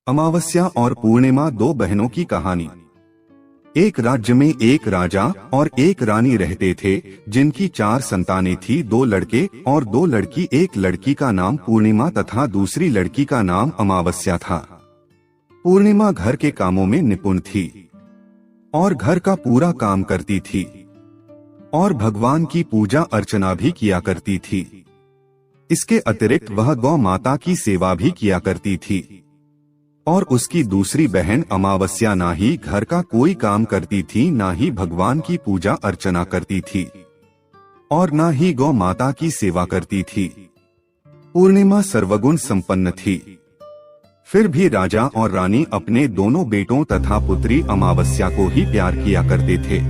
अमावस्या और पूर्णिमा, दो बहनों की कहानी। एक राज्य में एक राजा और एक रानी रहते थे, जिनकी 4 संतानें थी, 2 लड़के और 2 लड़की। एक लड़की का नाम पूर्णिमा तथा दूसरी लड़की का नाम अमावस्या था। पूर्णिमा घर के कामों में निपुण थी और घर का पूरा काम करती थी और भगवान की पूजा अर्चना भी किया करती थी। इसके अतिरिक्त वह गौ माता की सेवा भी किया करती थी। और उसकी दूसरी बहन अमावस्या ना ही घर का कोई काम करती थी, ना ही भगवान की पूजा अर्चना करती थी और ना ही गौ माता की सेवा करती थी। पूर्णिमा सर्वगुण संपन्न थी। फिर भी राजा और रानी अपने दोनों बेटों तथा पुत्री अमावस्या को ही प्यार किया करते थे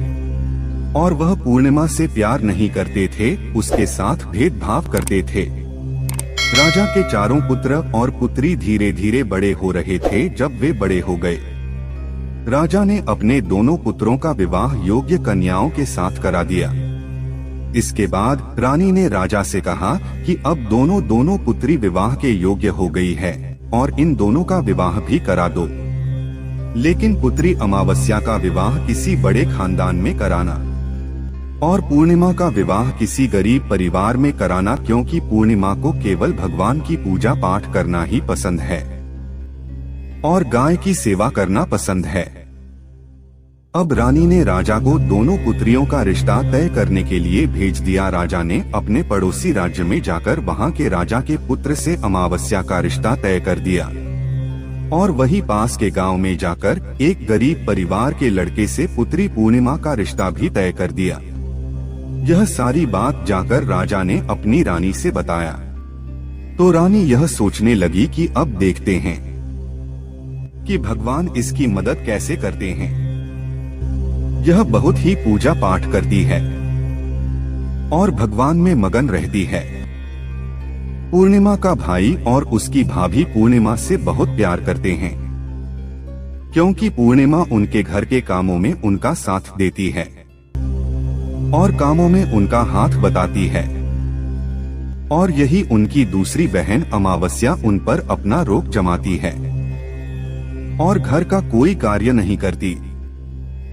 और वह पूर्णिमा से प्यार नहीं करते थे, उसके साथ भेदभाव करते थे। राजा के 4 पुत्र और पुत्री धीरे धीरे बड़े हो रहे थे। जब वे बड़े हो गए, राजा ने अपने दोनों पुत्रों का विवाह योग्य कन्याओं के साथ करा दिया। इसके बाद रानी ने राजा से कहा कि अब दोनों पुत्री विवाह के योग्य हो गई है और इन दोनों का विवाह भी करा दो, लेकिन पुत्री अमावस्या का विवाह किसी बड़े खानदान में कराना और पूर्णिमा का विवाह किसी गरीब परिवार में कराना, क्योंकि पूर्णिमा को केवल भगवान की पूजा पाठ करना ही पसंद है और गाय की सेवा करना पसंद है। अब रानी ने राजा को दोनों पुत्रियों का रिश्ता तय करने के लिए भेज दिया। राजा ने अपने पड़ोसी राज्य में जाकर वहां के राजा के पुत्र से अमावस्या का रिश्ता तय कर दिया और वही पास के गांव में जाकर एक गरीब परिवार के लड़के से पुत्री पूर्णिमा का रिश्ता भी तय कर दिया। यह सारी बात जाकर राजा ने अपनी रानी से बताया तो रानी यह सोचने लगी कि अब देखते हैं कि भगवान इसकी मदद कैसे करते हैं। यह बहुत ही पूजा पाठ करती है और भगवान में मगन रहती है। पूर्णिमा का भाई और उसकी भाभी पूर्णिमा से बहुत प्यार करते हैं, क्योंकि पूर्णिमा उनके घर के कामों में उनका साथ देती है और कामों में उनका हाथ बताती है। और यही उनकी दूसरी बहन अमावस्या उन पर अपना रोक जमाती है और घर का कोई कार्य नहीं करती।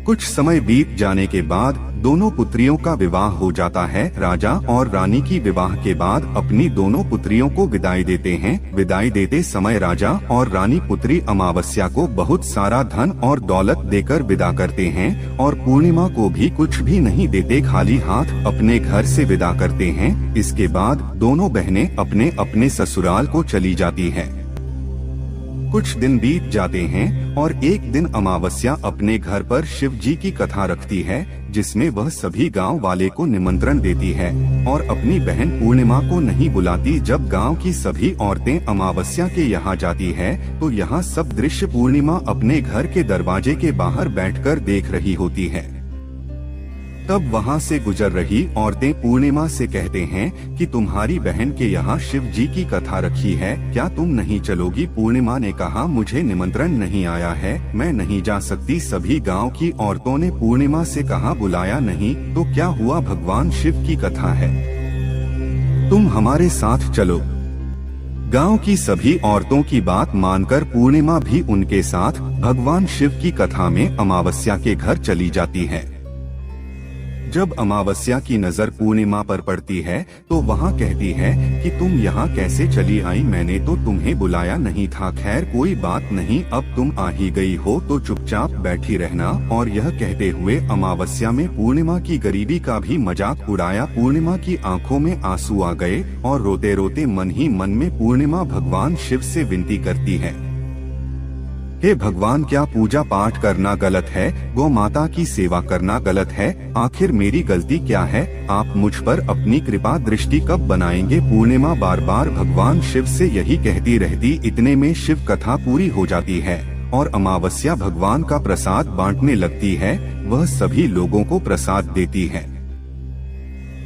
कुछ समय बीत जाने के बाद दोनों पुत्रियों का विवाह हो जाता है। राजा और रानी की विवाह के बाद अपनी दोनों पुत्रियों को विदाई देते हैं। विदाई देते समय राजा और रानी पुत्री अमावस्या को बहुत सारा धन और दौलत देकर विदा करते हैं और पूर्णिमा को भी कुछ भी नहीं देते, खाली हाथ अपने घर से विदा करते हैं। इसके बाद दोनों बहनें अपने अपने ससुराल को चली जाती हैं। कुछ दिन बीत जाते हैं और एक दिन अमावस्या अपने घर पर शिव जी की कथा रखती है, जिसमें वह सभी गांव वाले को निमंत्रण देती है और अपनी बहन पूर्णिमा को नहीं बुलाती। जब गांव की सभी औरतें अमावस्या के यहाँ जाती है तो यहाँ सब दृश्य पूर्णिमा अपने घर के दरवाजे के बाहर बैठकर देख रही होती है। तब वहाँ से गुजर रही औरतें पूर्णिमा से कहते हैं कि तुम्हारी बहन के यहाँ शिव जी की कथा रखी है, क्या तुम नहीं चलोगी? पूर्णिमा ने कहा, मुझे निमंत्रण नहीं आया है, मैं नहीं जा सकती। सभी गांव की औरतों ने पूर्णिमा से कहा, बुलाया नहीं तो क्या हुआ, भगवान शिव की कथा है, तुम हमारे साथ चलो। गांव की सभी औरतों की बात मानकर पूर्णिमा भी उनके साथ भगवान शिव की कथा में अमावस्या के घर चली जाती है। जब अमावस्या की नजर पूर्णिमा पर पड़ती है तो वहाँ कहती है कि तुम यहाँ कैसे चली आई, मैंने तो तुम्हें बुलाया नहीं था। खैर कोई बात नहीं, अब तुम आ ही गई हो तो चुपचाप बैठी रहना। और यह कहते हुए अमावस्या में पूर्णिमा की गरीबी का भी मजाक उड़ाया। पूर्णिमा की आंखों में आंसू आ गए और रोते रोते मन ही मन में पूर्णिमा भगवान शिव से विनती करती है, हे भगवान, क्या पूजा पाठ करना गलत है? गौ माता की सेवा करना गलत है? आखिर मेरी गलती क्या है? आप मुझ पर अपनी कृपा दृष्टि कब बनाएंगे? पूर्णिमा बार बार भगवान शिव से यही कहती रहती। इतने में शिव कथा पूरी हो जाती है और अमावस्या भगवान का प्रसाद बांटने लगती है। वह सभी लोगों को प्रसाद देती है।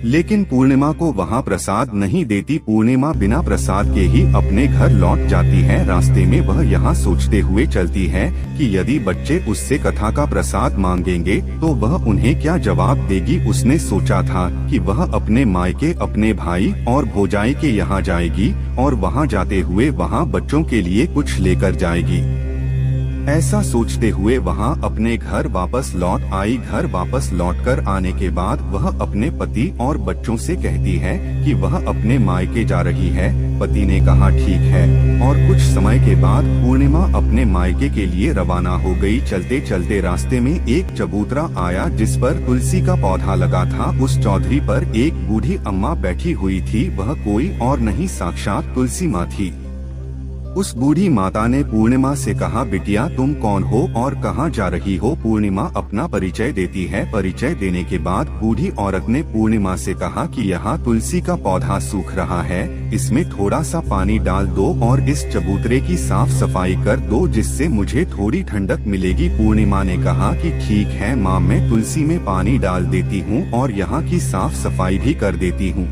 लेकिन पूर्णिमा को वहाँ प्रसाद नहीं देती। पूर्णिमा बिना प्रसाद के ही अपने घर लौट जाती है। रास्ते में वह यहाँ सोचते हुए चलती है कि यदि बच्चे उससे कथा का प्रसाद मांगेंगे तो वह उन्हें क्या जवाब देगी। उसने सोचा था कि वह अपने मायके, अपने भाई और भौजाई के यहाँ जाएगी और वहाँ जाते हुए वहाँ बच्चों के लिए कुछ लेकर जाएगी। ऐसा सोचते हुए वहाँ अपने घर वापस लौट आई। घर वापस लौटकर आने के बाद वह अपने पति और बच्चों से कहती है कि वह अपने मायके जा रही है। पति ने कहा ठीक है, और कुछ समय के बाद पूर्णिमा अपने मायके के लिए रवाना हो गई। चलते चलते रास्ते में एक चबूतरा आया जिस पर तुलसी का पौधा लगा था। उस चौधरी पर एक बूढ़ी अम्मा बैठी हुई थी। वह कोई और नहीं, साक्षात तुलसी माँ थी। उस बूढ़ी माता ने पूर्णिमा से कहा, बिटिया तुम कौन हो और कहाँ जा रही हो। पूर्णिमा अपना परिचय देती है। परिचय देने के बाद बूढ़ी औरत ने पूर्णिमा से कहा कि यहाँ तुलसी का पौधा सूख रहा है, इसमें थोड़ा सा पानी डाल दो और इस चबूतरे की साफ सफाई कर दो जिससे मुझे थोड़ी ठंडक मिलेगी। पूर्णिमा ने कहा कि ठीक है माँ, मैं तुलसी में पानी डाल देती हूँ और यहाँ की साफ सफाई भी कर देती हूँ।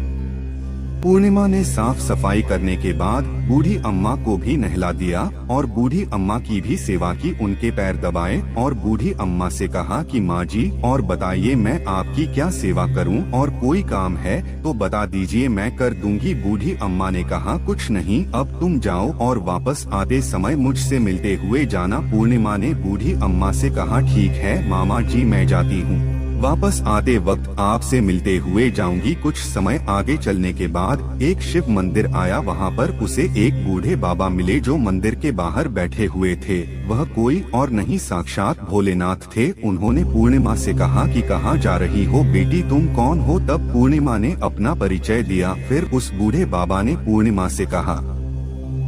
पूर्णिमा ने साफ सफाई करने के बाद बूढ़ी अम्मा को भी नहला दिया और बूढ़ी अम्मा की भी सेवा की। उनके पैर दबाए और बूढ़ी अम्मा से कहा कि माँ जी और बताइए मैं आपकी क्या सेवा करूँ, और कोई काम है तो बता दीजिए मैं कर दूंगी। बूढ़ी अम्मा ने कहा कुछ नहीं, अब तुम जाओ और वापस आते समय मुझसे मिलते हुए जाना। पूर्णिमा ने बूढ़ी अम्मा से कहा ठीक है मामा जी, मैं जाती हूँ, वापस आते वक्त आपसे मिलते हुए जाऊंगी। कुछ समय आगे चलने के बाद एक शिव मंदिर आया। वहाँ पर उसे एक बूढ़े बाबा मिले जो मंदिर के बाहर बैठे हुए थे। वह कोई और नहीं, साक्षात भोलेनाथ थे। उन्होंने पूर्णिमा से कहा कि कहाँ जा रही हो बेटी, तुम कौन हो। तब पूर्णिमा ने अपना परिचय दिया। फिर उस बूढ़े बाबा ने पूर्णिमा से कहा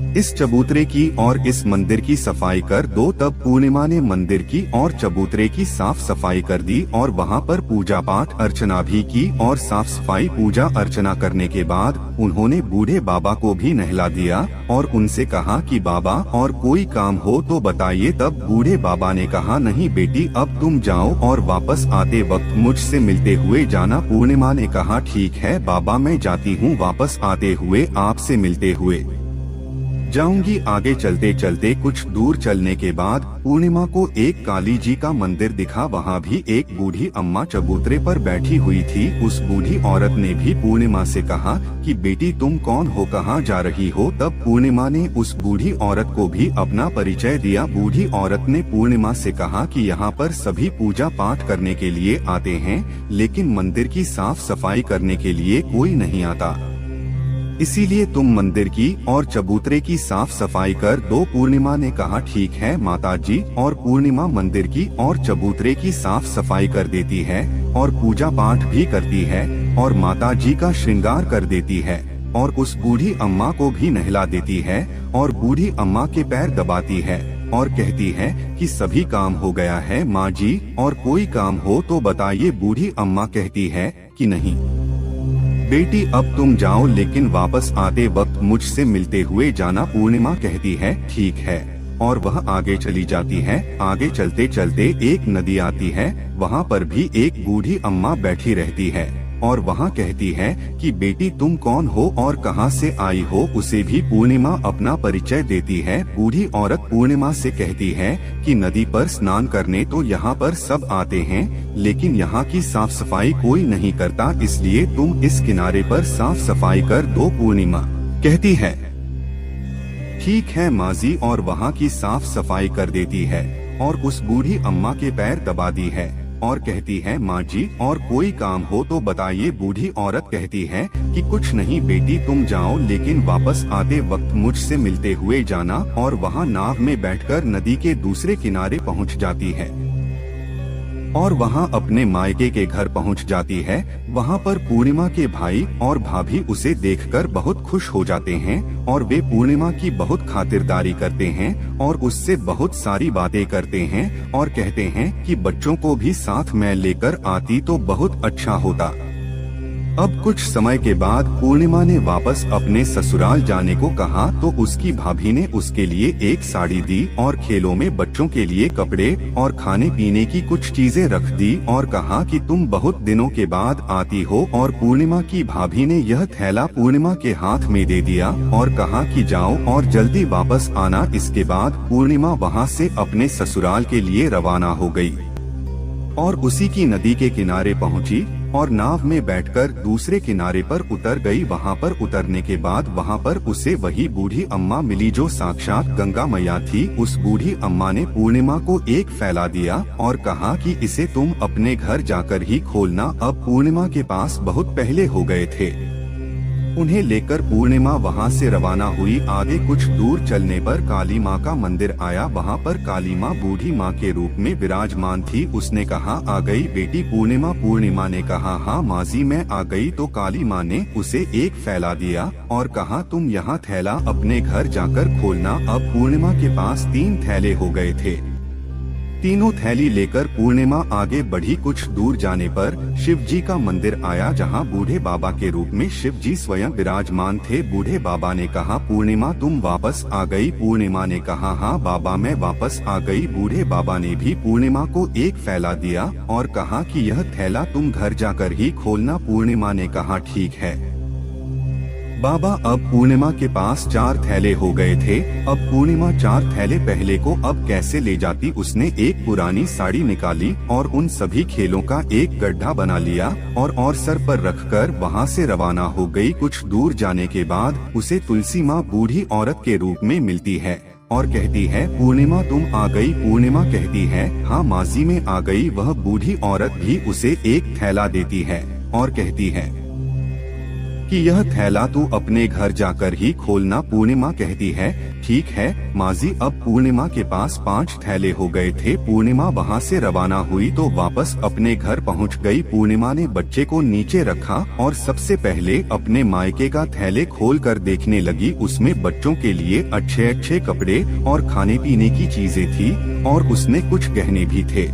इस चबूतरे की और इस मंदिर की सफाई कर दो। तब पूर्णिमा ने मंदिर की और चबूतरे की साफ सफाई कर दी और वहाँ पर पूजा पाठ अर्चना भी की। और साफ सफाई पूजा अर्चना करने के बाद उन्होंने बूढ़े बाबा को भी नहला दिया और उनसे कहा कि बाबा और कोई काम हो तो बताइए। तब बूढ़े बाबा ने कहा नहीं बेटी, अब तुम जाओ और वापस आते वक्त मुझसे मिलते हुए जाना। पूर्णिमा ने कहा ठीक है बाबा, मैं जाती हूँ, वापस आते हुए आपसे मिलते हुए जाऊंगी। आगे चलते चलते कुछ दूर चलने के बाद पूर्णिमा को एक काली जी का मंदिर दिखा। वहाँ भी एक बूढ़ी अम्मा चबूतरे पर बैठी हुई थी। उस बूढ़ी औरत ने भी पूर्णिमा से कहा कि बेटी तुम कौन हो, कहाँ जा रही हो। तब पूर्णिमा ने उस बूढ़ी औरत को भी अपना परिचय दिया। बूढ़ी औरत ने पूर्णिमा से कहा कि यहाँ पर सभी पूजा पाठ करने के लिए आते हैं, लेकिन मंदिर की साफ सफाई करने के लिए कोई नहीं आता, इसीलिए तुम मंदिर की और चबूतरे की साफ सफाई कर दो। पूर्णिमा ने कहा ठीक है माताजी, और पूर्णिमा मंदिर की और चबूतरे की साफ सफाई कर देती है और पूजा पाठ भी करती है और माताजी का श्रृंगार कर देती है और उस बूढ़ी अम्मा को भी नहला देती है और बूढ़ी अम्मा के पैर दबाती है और कहती है कि सभी काम हो गया है माँ जी, और कोई काम हो तो बताइए। बूढ़ी अम्मा कहती है कि नहीं बेटी, अब तुम जाओ, लेकिन वापस आते वक्त मुझसे मिलते हुए जाना। पूर्णिमा कहती है ठीक है, और वह आगे चली जाती है। आगे चलते चलते एक नदी आती है। वहाँ पर भी एक बूढ़ी अम्मा बैठी रहती है और वहाँ कहती है कि बेटी तुम कौन हो और कहाँ से आई हो। उसे भी पूर्णिमा अपना परिचय देती है। बूढ़ी औरत पूर्णिमा से कहती है कि नदी पर स्नान करने तो यहाँ पर सब आते हैं, लेकिन यहाँ की साफ सफाई कोई नहीं करता, इसलिए तुम इस किनारे पर साफ सफाई कर दो। पूर्णिमा कहती है ठीक है माजी, और वहाँ की साफ सफाई कर देती है और उस बूढ़ी अम्मा के पैर दबा दी है और कहती है माँ जी, और कोई काम हो तो बताइए। बूढ़ी औरत कहती है कि कुछ नहीं बेटी, तुम जाओ, लेकिन वापस आते वक्त मुझसे मिलते हुए जाना। और वहाँ नाव में बैठकर नदी के दूसरे किनारे पहुँच जाती है और वहाँ अपने मायके के घर पहुँच जाती है। वहाँ पर पूर्णिमा के भाई और भाभी उसे देखकर बहुत खुश हो जाते हैं और वे पूर्णिमा की बहुत खातिरदारी करते हैं और उससे बहुत सारी बातें करते हैं और कहते हैं कि बच्चों को भी साथ में लेकर आती तो बहुत अच्छा होता। अब कुछ समय के बाद पूर्णिमा ने वापस अपने ससुराल जाने को कहा तो उसकी भाभी ने उसके लिए एक साड़ी दी और खेलों में बच्चों के लिए कपड़े और खाने पीने की कुछ चीजें रख दी और कहा कि तुम बहुत दिनों के बाद आती हो। और पूर्णिमा की भाभी ने यह थैला पूर्णिमा के हाथ में दे दिया और कहा कि जाओ और जल्दी वापस आना। इसके बाद पूर्णिमा वहाँ से अपने ससुराल के लिए रवाना हो गई और उसी की नदी के किनारे पहुंची और नाव में बैठकर दूसरे किनारे पर उतर गई। वहां पर उतरने के बाद वहां पर उसे वही बूढ़ी अम्मा मिली जो साक्षात गंगा मैया थी। उस बूढ़ी अम्मा ने पूर्णिमा को एक फैला दिया और कहा कि इसे तुम अपने घर जाकर ही खोलना। अब पूर्णिमा के पास बहुत पहले हो गए थे। उन्हें लेकर पूर्णिमा वहां से रवाना हुई। आगे कुछ दूर चलने पर काली माँ का मंदिर आया। वहां पर काली माँ बूढ़ी माँ के रूप में विराजमान थी। उसने कहा, आ गई बेटी पूर्णिमा। पूर्णिमा ने कहा, हाँ माजी मैं आ गई। तो काली माँ ने उसे एक फैला दिया और कहा, तुम यहाँ थैला अपने घर जाकर खोलना। अब पूर्णिमा के पास 3 थैले हो गए थे। तीनों थैली लेकर पूर्णिमा आगे बढ़ी। कुछ दूर जाने पर शिव जी का मंदिर आया जहां बूढ़े बाबा के रूप में शिव जी स्वयं विराजमान थे। बूढ़े बाबा ने कहा, पूर्णिमा तुम वापस आ गई। पूर्णिमा ने कहा, हाँ बाबा मैं वापस आ गई। बूढ़े बाबा ने भी पूर्णिमा को एक फैला दिया और कहा कि यह थैला तुम घर जाकर ही खोलना। पूर्णिमा ने कहा, ठीक है बाबा। अब पूर्णिमा के पास 4 थैले हो गए थे। अब पूर्णिमा 4 थैले पहले को अब कैसे ले जाती। उसने एक पुरानी साड़ी निकाली और उन सभी खेलों का एक गड्ढा बना लिया और सर पर रखकर वहां से रवाना हो गई। कुछ दूर जाने के बाद उसे तुलसी माँ बूढ़ी औरत के रूप में मिलती है और कहती है, पूर्णिमा तुम आ गई। पूर्णिमा कहती है, हाँ माजी में आ गई। वह बूढ़ी औरत भी उसे एक थैला देती है और कहती है कि यह थैला तू अपने घर जाकर ही खोलना। पूर्णिमा कहती है, ठीक है माजी। अब पूर्णिमा के पास 5 थैले हो गए थे। पूर्णिमा वहां से रवाना हुई तो वापस अपने घर पहुंच गई। पूर्णिमा ने बच्चे को नीचे रखा और सबसे पहले अपने मायके का थैले खोल कर देखने लगी। उसमें बच्चों के लिए अच्छे अच्छे कपड़े और खाने पीने की चीजें थी और उसने कुछ गहने भी थे।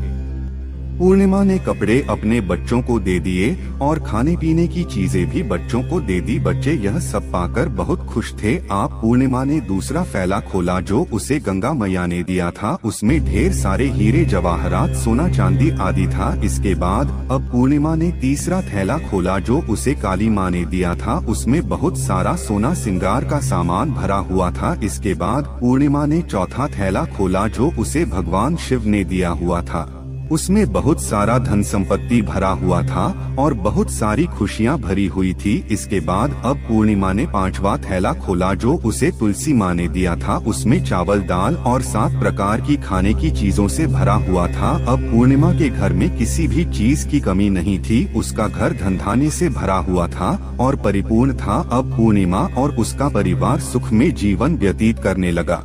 पूर्णिमा ने कपड़े अपने बच्चों को दे दिए और खाने पीने की चीजें भी बच्चों को दे दी। बच्चे यह सब पाकर बहुत खुश थे। आप पूर्णिमा ने दूसरा फैला खोला जो उसे गंगा मैया ने दिया था। उसमें ढेर सारे हीरे जवाहरात सोना चांदी आदि था। इसके बाद अब पूर्णिमा ने तीसरा थैला खोला जो उसे काली माँ ने दिया था। उसमें बहुत सारा सोना श्रृंगार का सामान भरा हुआ था। इसके बाद पूर्णिमा ने चौथा थैला खोला जो उसे भगवान शिव ने दिया हुआ था। उसमें बहुत सारा धन संपत्ति भरा हुआ था और बहुत सारी खुशियां भरी हुई थी। इसके बाद अब पूर्णिमा ने 5वां थैला खोला जो उसे तुलसी माँ ने दिया था। उसमें चावल दाल और 7 प्रकार की खाने की चीजों से भरा हुआ था। अब पूर्णिमा के घर में किसी भी चीज की कमी नहीं थी। उसका घर धनधान्य से भरा हुआ था और परिपूर्ण था। अब पूर्णिमा और उसका परिवार सुख में जीवन व्यतीत करने लगा।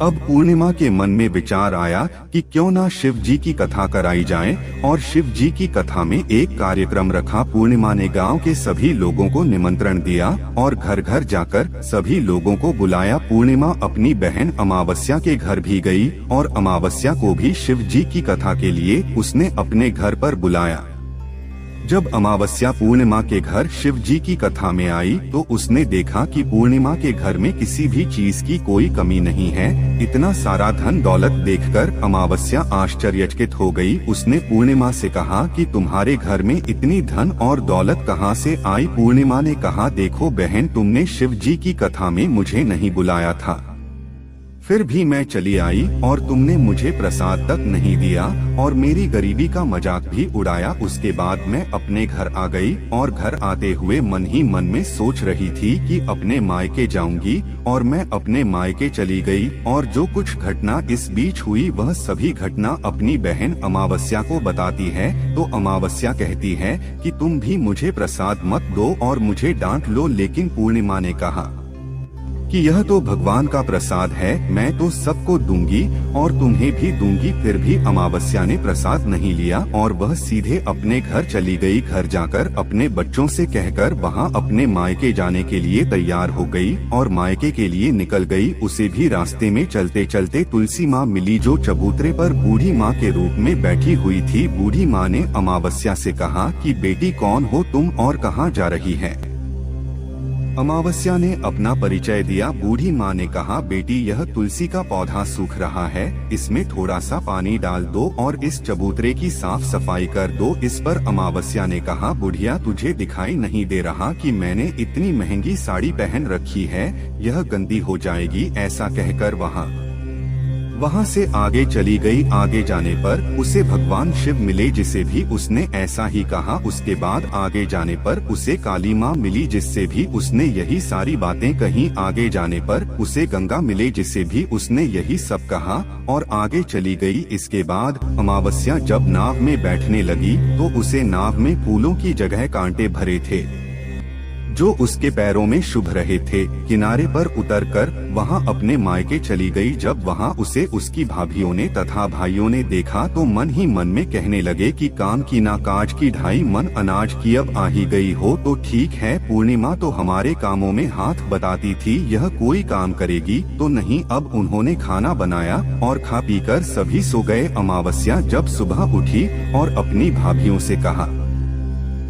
अब पूर्णिमा के मन में विचार आया कि क्यों ना शिव जी की कथा कराई जाए और शिव जी की कथा में एक कार्यक्रम रखा। पूर्णिमा ने गांव के सभी लोगों को निमंत्रण दिया और घर घर जाकर सभी लोगों को बुलाया। पूर्णिमा अपनी बहन अमावस्या के घर भी गई और अमावस्या को भी शिव जी की कथा के लिए उसने अपने घर पर बुलाया। जब अमावस्या पूर्णिमा के घर शिव जी की कथा में आई तो उसने देखा कि पूर्णिमा के घर में किसी भी चीज की कोई कमी नहीं है। इतना सारा धन दौलत देखकर अमावस्या आश्चर्यचकित हो गई। उसने पूर्णिमा से कहा कि तुम्हारे घर में इतनी धन और दौलत कहाँ से आई। पूर्णिमा ने कहा, देखो बहन, तुमने शिव जी की कथा में मुझे नहीं बुलाया था, फिर भी मैं चली आई और तुमने मुझे प्रसाद तक नहीं दिया और मेरी गरीबी का मजाक भी उड़ाया। उसके बाद मैं अपने घर आ गई और घर आते हुए मन ही मन में सोच रही थी कि अपने मायके जाऊंगी और मैं अपने मायके चली गई और जो कुछ घटना इस बीच हुई वह सभी घटना अपनी बहन अमावस्या को बताती है। तो अमावस्या कहती है कि तुम भी मुझे प्रसाद मत दो और मुझे डांट लो। लेकिन पूर्णिमा ने कहा कि यह तो भगवान का प्रसाद है, मैं तो सबको दूंगी और तुम्हें भी दूंगी। फिर भी अमावस्या ने प्रसाद नहीं लिया और वह सीधे अपने घर चली गई। घर जाकर अपने बच्चों से कहकर वहां अपने मायके जाने के लिए तैयार हो गई और मायके के लिए निकल गई। उसे भी रास्ते में चलते चलते तुलसी माँ मिली, जो चबूतरे पर बूढ़ी माँ के रूप में बैठी हुई थी। बूढ़ी माँ ने अमावस्या से कहा कि बेटी कौन हो तुम और कहाँ जा रही है। अमावस्या ने अपना परिचय दिया। बूढ़ी माँ ने कहा, बेटी यह तुलसी का पौधा सूख रहा है, इसमें थोड़ा सा पानी डाल दो और इस चबूतरे की साफ सफाई कर दो। इस पर अमावस्या ने कहा, बुढ़िया तुझे दिखाई नहीं दे रहा कि मैंने इतनी महंगी साड़ी पहन रखी है, यह गंदी हो जाएगी। ऐसा कहकर वहाँ से आगे चली गई। आगे जाने पर उसे भगवान शिव मिले, जिसे भी उसने ऐसा ही कहा। उसके बाद आगे जाने पर उसे काली माँ मिली, जिससे भी उसने यही सारी बातें कही। आगे जाने पर उसे गंगा मिले, जिसे भी उसने यही सब कहा और आगे चली गई। इसके बाद अमावस्या जब नाव में बैठने लगी तो उसे नाव में फूलों की जगह कांटे भरे थे, जो उसके पैरों में शुभ रहे थे। किनारे पर उतरकर वहां अपने मायके चली गई। जब वहां उसे उसकी भाभियों ने तथा भाइयों ने देखा तो मन ही मन में कहने लगे कि काम की ना काज की ढाई मन अनाज की, अब आ ही गई हो तो ठीक है। पूर्णिमा तो हमारे कामों में हाथ बताती थी, यह कोई काम करेगी तो नहीं। अब उन्होंने खाना बनाया और खा पीकर सभी सो गए। अमावस्या जब सुबह उठी और अपनी भाभियों से कहा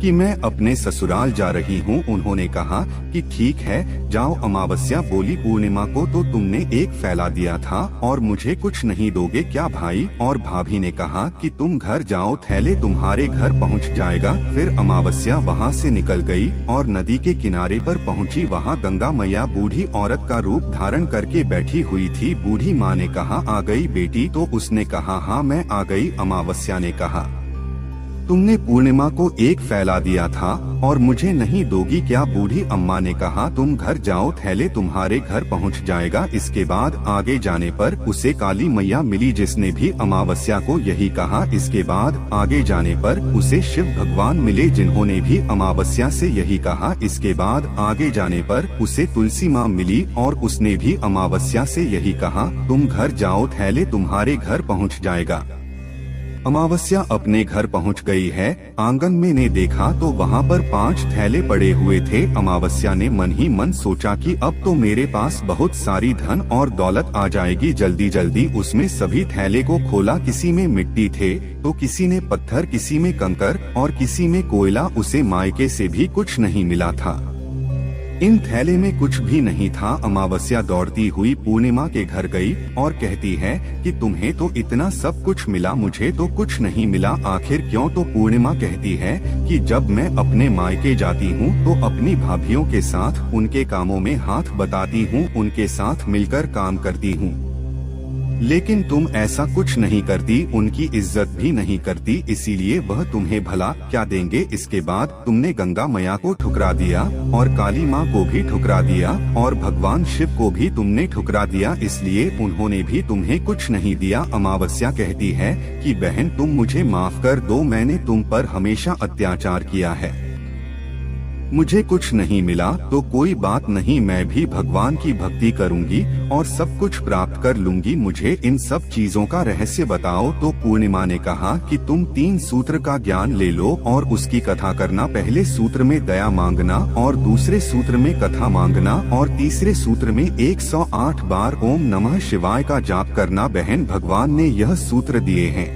कि मैं अपने ससुराल जा रही हूँ। उन्होंने कहा कि ठीक है जाओ। अमावस्या बोली, पूर्णिमा को तो तुमने एक फैला दिया था और मुझे कुछ नहीं दोगे क्या भाई? और भाभी ने कहा कि तुम घर जाओ, थैले तुम्हारे घर पहुँच जाएगा। फिर अमावस्या वहाँ से निकल गई और नदी के किनारे पर पहुँची। वहाँ गंगा मैया बूढ़ी औरत का रूप धारण करके बैठी हुई थी। बूढ़ी माँ ने कहा, आ गई बेटी? तो उसने कहा, हाँ मैं आ गई। अमावस्या ने कहा, तुमने पूर्णिमा को एक फैला दिया था और मुझे नहीं दोगी क्या? बूढ़ी अम्मा ने कहा, तुम घर जाओ, थैले तुम्हारे घर पहुंच जाएगा। इसके बाद आगे जाने पर उसे काली मैया मिली, जिसने भी अमावस्या को यही कहा। इसके बाद आगे जाने पर उसे शिव भगवान मिले, जिन्होंने भी अमावस्या से यही कहा। इसके बाद आगे जाने पर उसे तुलसी माँ मिली और उसने भी अमावस्या से यही कहा, तुम घर जाओ, थैले तुम्हारे घर पहुँच जाएगा। अमावस्या अपने घर पहुंच गई है। आंगन में ने देखा तो वहां पर 5 थैले पड़े हुए थे। अमावस्या ने मन ही मन सोचा कि अब तो मेरे पास बहुत सारी धन और दौलत आ जाएगी। जल्दी जल्दी उसमें सभी थैले को खोला। किसी में मिट्टी थे तो किसी ने पत्थर, किसी में कंकर और किसी में कोयला। उसे मायके से भी कुछ नहीं मिला था। इन थैले में कुछ भी नहीं था। अमावस्या दौड़ती हुई पूर्णिमा के घर गई और कहती है कि तुम्हें तो इतना सब कुछ मिला, मुझे तो कुछ नहीं मिला, आखिर क्यों? तो पूर्णिमा कहती है कि जब मैं अपने मायके जाती हूँ तो अपनी भाभियों के साथ उनके कामों में हाथ बताती हूँ, उनके साथ मिलकर काम करती हूँ, लेकिन तुम ऐसा कुछ नहीं करती, उनकी इज्जत भी नहीं करती, इसीलिए वह तुम्हें भला क्या देंगे। इसके बाद तुमने गंगा मैया को ठुकरा दिया और काली माँ को भी ठुकरा दिया और भगवान शिव को भी तुमने ठुकरा दिया, इसलिए उन्होंने भी तुम्हें कुछ नहीं दिया। अमावस्या कहती है कि बहन तुम मुझे माफ कर दो, मैंने तुम पर हमेशा अत्याचार किया है, मुझे कुछ नहीं मिला तो कोई बात नहीं, मैं भी भगवान की भक्ति करूंगी और सब कुछ प्राप्त कर लूंगी, मुझे इन सब चीजों का रहस्य बताओ। तो पूर्णिमा ने कहा कि तुम 3 सूत्र का ज्ञान ले लो और उसकी कथा करना। पहले सूत्र में दया मांगना और दूसरे सूत्र में कथा मांगना और तीसरे सूत्र में 108 बार ओम नमः शिवाय का जाप करना। बहन भगवान ने यह सूत्र दिए हैं,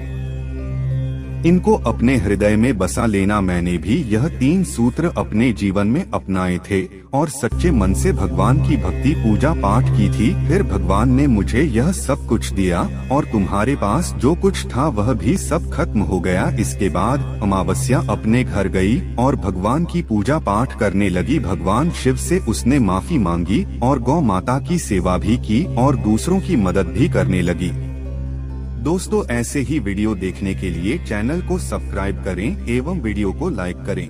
इनको अपने हृदय में बसा लेना। मैंने भी यह 3 सूत्र अपने जीवन में अपनाए थे और सच्चे मन से भगवान की भक्ति पूजा पाठ की थी। फिर भगवान ने मुझे यह सब कुछ दिया और तुम्हारे पास जो कुछ था वह भी सब खत्म हो गया। इसके बाद अमावस्या अपने घर गई और भगवान की पूजा पाठ करने लगी। भगवान शिव से उसने माफी मांगी और गौ माता की सेवा भी की और दूसरों की मदद भी करने लगी। दोस्तों, ऐसे ही वीडियो देखने के लिए चैनल को सब्सक्राइब करें एवं वीडियो को लाइक करें।